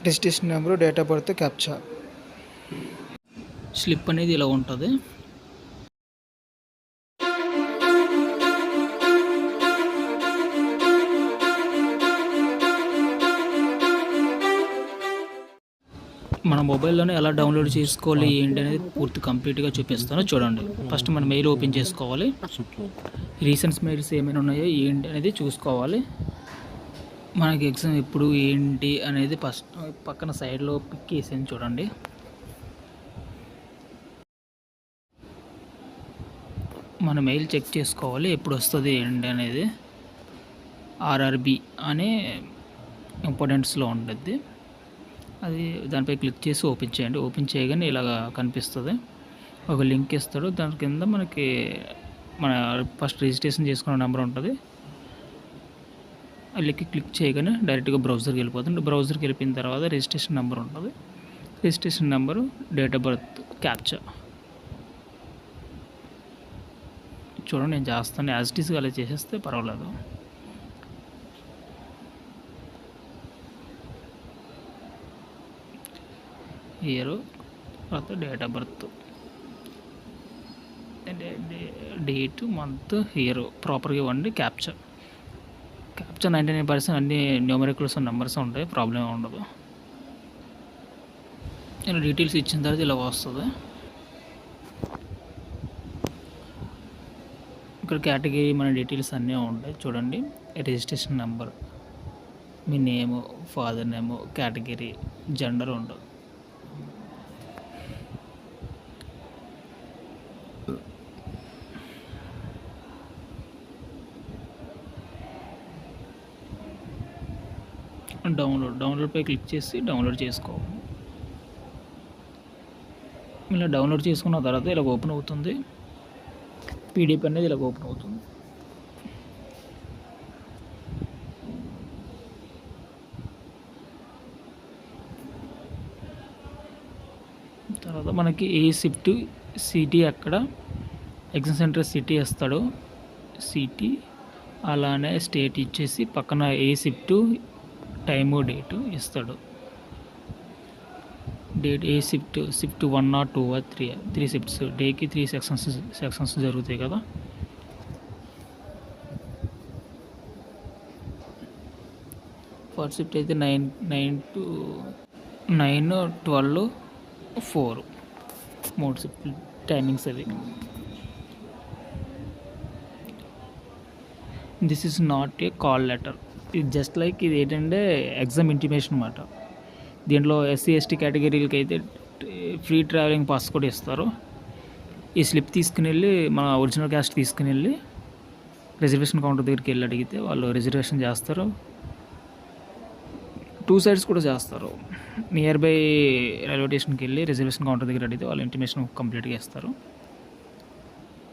Registration number, date of birth, captcha. Slip అనేది ఇలా ఉంటుంది. మన మొబైల్లోనే ఎలా డౌన్లోడ్ చేసుకోవాలి ఏంటి అనేది పూర్తి కంప్లీట్గా చూపిస్తాను చూడండి. ఫస్ట్ మన మెయిల్ ఓపెన్ చేసుకోవాలి. రీసెంట్స్ మెయిల్స్ ఏమైనా ఉన్నాయో ఏంటి అనేది చూసుకోవాలి. మనకి ఎగ్జామ్ ఎప్పుడు ఏంటి అనేది ఫస్ట్ పక్కన సైడ్లో పిక్ వేసాను చూడండి. మన మెయిల్ చెక్ చేసుకోవాలి ఎప్పుడు వస్తుంది ఏంటి అనేది. ఆర్ఆర్బి అనే ఇంపార్టెంట్స్లో ఉంటుంది. అది దానిపై క్లిక్ చేసి ఓపెన్ చేయండి. ఓపెన్ చేయగానే ఇలాగ కనిపిస్తుంది. ఒక లింక్ ఇస్తాడు. దాని కింద మనకి మన ఫస్ట్ రిజిస్ట్రేషన్ చేసుకున్న నెంబర్ ఉంటుంది. ఆ లింక్ క్లిక్ చేయగానే డైరెక్ట్గా బ్రౌజర్కి వెళ్ళిపోతుంది. బ్రౌజర్కి వెళ్ళిపోయిన తర్వాత రిజిస్ట్రేషన్ నెంబర్ ఉంటుంది. Registration number, date of birth, captcha. చూడండి నేను చేస్తాను. యాజ్ ఇట్ ఈస్గా అలా చేసేస్తే పర్వాలేదు. ఇయర్, తర్వాత date of birth, date, month, year ప్రాపర్గా ఇవ్వండి. క్యాప్చా 99% అన్ని న్యూమరికల్స్ నెంబర్స్ ఉంటాయి, ప్రాబ్లం ఉండదు. ఇలా డీటెయిల్స్ ఇచ్చిన తర్వాత ఇలా వస్తుంది. ఇక్కడ కేటగిరీ మన డీటెయిల్స్ అన్నీ ఉంటాయి చూడండి. రిజిస్ట్రేషన్ నెంబర్, మీ నేము, ఫాదర్ నేము, కేటగిరీ, జెండర్ ఉండదు. డౌన్లోడ్పై క్లిక్ చేసి డౌన్లోడ్ చేసుకోవాలి. ఇలా డౌన్లోడ్ చేసుకున్న తర్వాత ఇలా ఓపెన్ అవుతుంది. పీడిఎఫ్ అనేది ఇలా ఓపెన్ అవుతుంది. తర్వాత మనకి ఏ షిఫ్ట్, సిటీ, అక్కడ ఎగ్జామ్ సెంటర్ సిటీ ఇస్తాడు. సిటీ అలానే స్టేట్ ఇచ్చేసి పక్కన ఏ షిఫ్ట్, టైము, డేటు ఇస్తాడు. Date A shift 1 or 2 or 3 shifts, డేకి 3 సెక్షన్స్ జరుగుతాయి కదా. ఫస్ట్ షిఫ్ట్ అయితే 9 to 9, 12, 4 3 షిఫ్ట్ టైమింగ్స్ అవి. This is not a call letter. ఇది జస్ట్ లైక్ ఇది ఏంటంటే ఎగ్జామ్ ఇంటిమేషన్ అన్నమాట. దీంట్లో ఎస్సీ ఎస్టీ కేటగిరీలకి అయితే ఫ్రీ ట్రావెలింగ్ పాస్ కూడా ఇస్తారు. ఈ స్లిప్ తీసుకుని వెళ్ళి మన ఒరిజినల్ క్యాస్ట్ తీసుకుని వెళ్ళి రిజర్వేషన్ కౌంటర్ దగ్గరికి వెళ్ళి అడిగితే వాళ్ళు రిజర్వేషన్ చేస్తారు. 2 sides కూడా చేస్తారు. నియర్ బై రైల్వే స్టేషన్కి వెళ్ళి రిజర్వేషన్ కౌంటర్ దగ్గర అడిగితే వాళ్ళు ఇంటిమేషన్ కంప్లీట్గా ఇస్తారు.